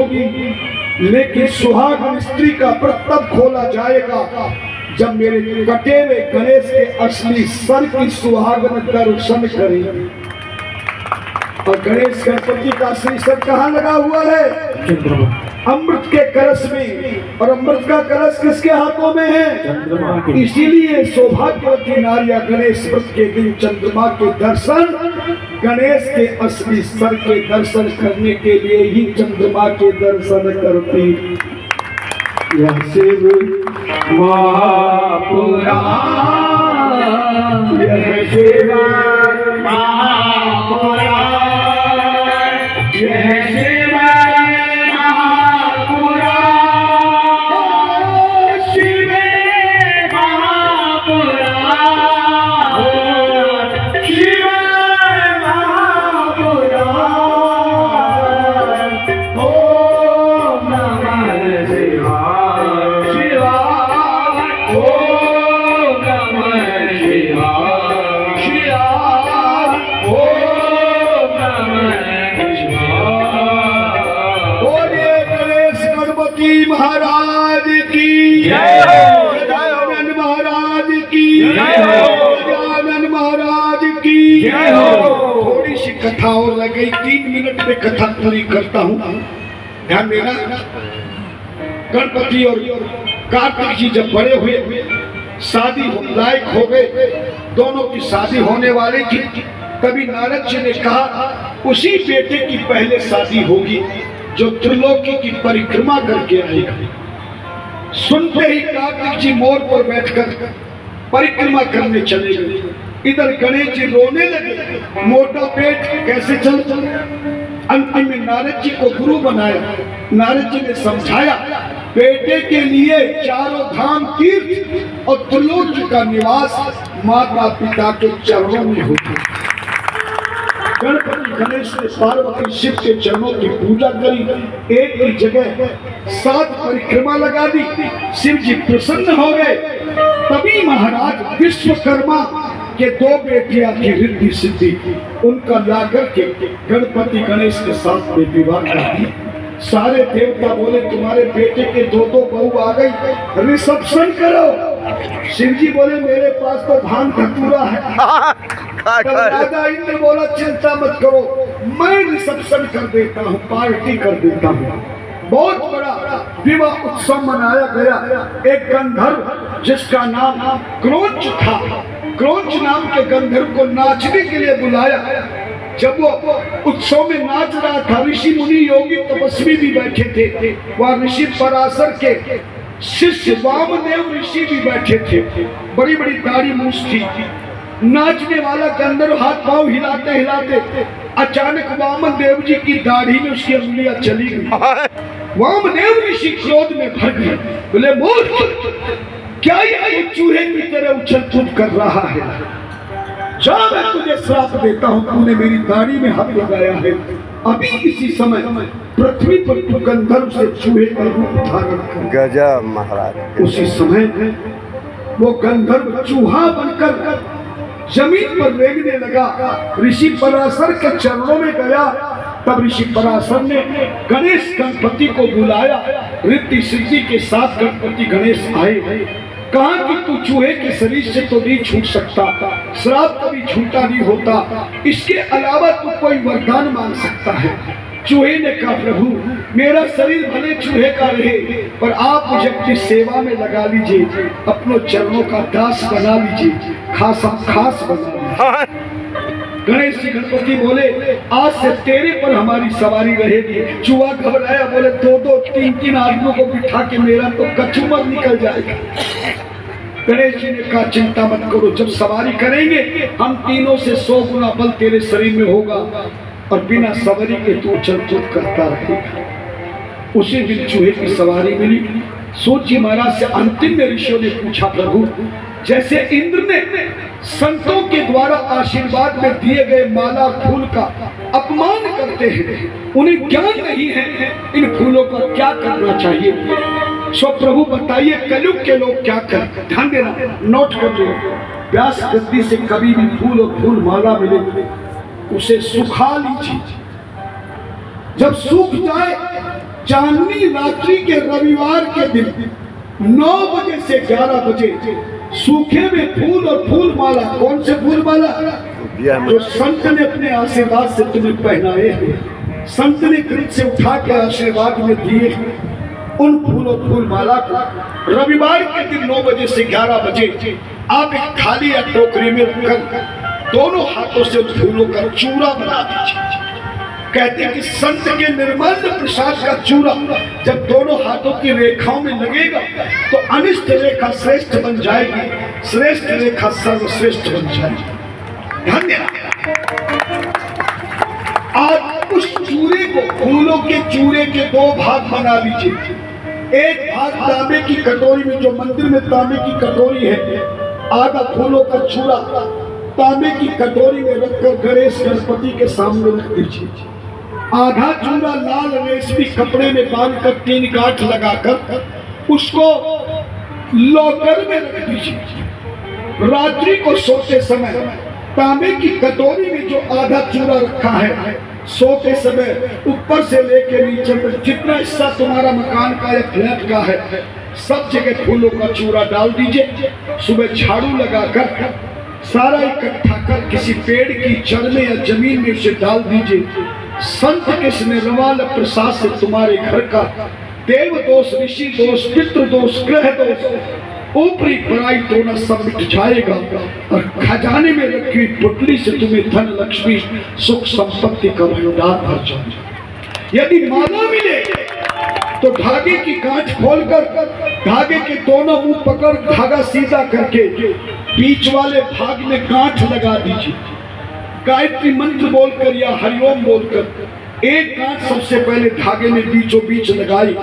होगी, लेकिन सुहागन स्त्री का व्रत तब खोला जाएगा जब मेरे कटे हुए गणेश के असली सर की सुहागन दर्शन करेंगे। और गणेश गणपति का असली सर कहाँ लगा हुआ है? अमृत के कलश में। और अमृत का कलश किसके हाथों में है? इसीलिए सौभाग्यवती नारियां गणेश व्रत के दिन चंद्रमा के दर्शन, गणेश के असली सर के दर्शन करने के लिए ही चंद्रमा के दर्शन करती। यह शिव महापुराण, यह शिव महापुराण, यह शिव महाराज की जय हो, गजानन महाराज की जय हो, गजानन महाराज की जय हो। थोड़ी सी कथा और लग गई, 3 मिनट में कथा पूरी करता हूँ, ध्यान देना। गणपति और कार्तिक जी जब बड़े हुए, शादी लायक हो गए, दोनों की शादी होने वाली थी, तभी नारद जी ने कहा उसी बेटे की पहले शादी होगी जो त्रिलोकी की परिक्रमा करके आएगा। सुनते ही कार्तिक जी मोर पर बैठकर परिक्रमा करने चले गए। इधर गणेश जी रोने लगे, मोटा पेट कैसे चल। अंतिम में नारद जी को गुरु बनाया। नारद जी ने समझाया बेटे के लिए चारों धाम तीर्थ और त्रिलोकी का निवास माता पिता के चरणों में होता है। गणपति गणेश ने पार्वती शिव के चरणों की पूजा करी, एक ही जगह 7 परिक्रमा लगा दी। शिव जी प्रसन्न हो गए। तभी महाराज विश्वकर्मा के 2 बेटियां की रिद्धि सिद्धि उनका लाकर के गणपति गणेश के साथ में विवाह कर दिया। सारे देवता बोले तुम्हारे बेटे के 2 बहू आ गई, रिसेप्शन करो। शिव जी बोले मेरे पास तो भांग धतूरा है। राजा इंद्र बोला चिंता मत करो, मैं रिसेप्शन कर देता हूँ, पार्टी कर देता हूँ। बहुत बड़ा विवाह उत्सव मनाया गया। एक गंधर्व जिसका नाम क्रोंच था, क्रोंच नाम के गंधर्व को नाचने के लिए बुलाया। जब वो उत्सव में नाच रहा था, ऋषि मुनि योगी तपस्वी भी बैठे थे। वह ऋषि पराशर के शिष्य वामदेव ऋषि भी बैठे थे। बड़ी बड़ी दाढ़ी मूछ थी। नाचने वाला गंधर्व हाथ पांव हिलाते हिलाते अचानक वामदेव जी की दाढ़ी में उसकी उंगलियां चली गई। वामदेव ऋषि क्रोध में भर गए, बोले मूर्ख, क्या ये चूहे की तरह उछल कूद कर रहा है? जा मैं तुझे श्राप देता हूँ, तूने मेरी दाढ़ी में हाथ लगाया है। अभी इसी समय पृथ्वी पर तू गंधर्व से चूहे का रूप धारण कर। गजब महाराज। उसी समय वो गंधर्व चूहा बनकर जमीन पर रेंगने लगा। ऋषि पराशर के चरणों में गया। तब ऋषि पराशर ने गणेश गणपति को बुलाया। रिद्धि सिद्धि के साथ गणपति गणेश आए। कहा कि तू चूहे के शरीर से तो नहीं छूट सकता, श्राप कभी छूटा नहीं होता, इसके अलावा तू कोई वरदान मांग सकता है। चूहे ने कहा प्रभु मेरा शरीर भले चूहे का रहे, पर आप मुझे अपनी सेवा में लगा लीजिए, अपनों चरणों का दास बना लीजिए, खास बना लीजिए। गणेश जी गणपति बोले आज से तेरे पर हमारी सवारी रहेगी। चूहा घबराया, बोले 2-2 3-3 आदमियों को बिठा के मेरा तो कचूमर निकल जाएगा। गणेश जी ने कहा चिंता मत करो, जब सवारी करेंगे हम तीनों से 100 गुना बल तेरे शरीर में होगा और बिना सवारी के तू चल कूद करता रहेगा। उसी दिन चूहे की सवारी मिली। सोचिए महाराज से अंतिम में ऋषियों ने पूछा प्रभु जैसे इंद्र ने संतों के द्वारा आशीर्वाद में दिए गए माला फूल का अपमान करते हैं, उन्हें ज्ञान नहीं है इन फूलों का क्या करना चाहिए। सो प्रभु बताइए कलयुग के लोग क्या करें। ध्यान देना, नोट कर लो। व्यास गद्दी से कभी भी फूल और फूल माला मिले उसे सुखा लीजिए, जब सूख जाए, चांदनी रात्रि के रविवार के दिन 9 बजे से 11 बजे सूखे में फूल और फूल माला, कौन से फूल माला? जो संत ने अपने आशीर्वाद से तुम्हें पहनाए हैं, संत ने कृत से उठा के आशीर्वाद में दिए, उन फूल और फूल माला को रविवार के दिन 9 बजे से 11 बजे आप एक थाली या टोकरी में रखकर दोनों हाथों से फूलों का चूरा बना दीजिए। कहते हैं कि संत के निर्मल प्रसाद का चूरा जब दोनों हाथों की रेखाओं में लगेगा तो अनिष्ट रेखा श्रेष्ठ बन जाएगी, श्रेष्ठ रेखा सर्वश्रेष्ठ बन जाएगी। धन्यवाद। आज उस चूरे को, फूलों के चूरे के 2 भाग बना लीजिए। एक भाग तांबे की कटोरी में, जो मंदिर में तांबे की कटोरी है, आधा फूलों का चूरा तांबे की कटोरी में रखकर गणेश गणपति के सामने रख दीजिए। आधा चूरा लाल रेशमी कपड़े में बांधकर 3 गांठ लगाकर उसको लॉकर में रख दीजिए। रात्रि को सोते समय तांबे की कटोरी में जो आधा चूरा रखा है, सोते समय ऊपर से लेकर नीचे तक जितना हिस्सा तुम्हारा मकान का या फ्लैट का है, सब जगह फूलों का चूरा डाल दीजिए। सुबह झाड़ू लगाकर सारा इकट्ठा कर किसी पेड़ की जड़ में या जमीन में उसे डाल दीजिए। संत के निर्मल प्रसाद से तुम्हारे घर का देव दोष, ऋषि दोष, पितृ दोष, ग्रह दोष, ऊपरी पराई टोना सब मिट जाएगा और खजाने में रखी हुई पुतली से तुम्हें धन, लक्ष्मी, सुख, संपत्ति का भंडार भर जाएगा। यदि माला मिले तो धागे की गांठ खोलकर धागे के दोनों मुंह पकड़ धागा सीधा करके बीच वाले भाग में गांठ लगा दीजिए। गायत्री मंत्र बोलकर या हरिओम बोलकर एक गांठ सबसे पहले धागे में बीचों बीच लगाई।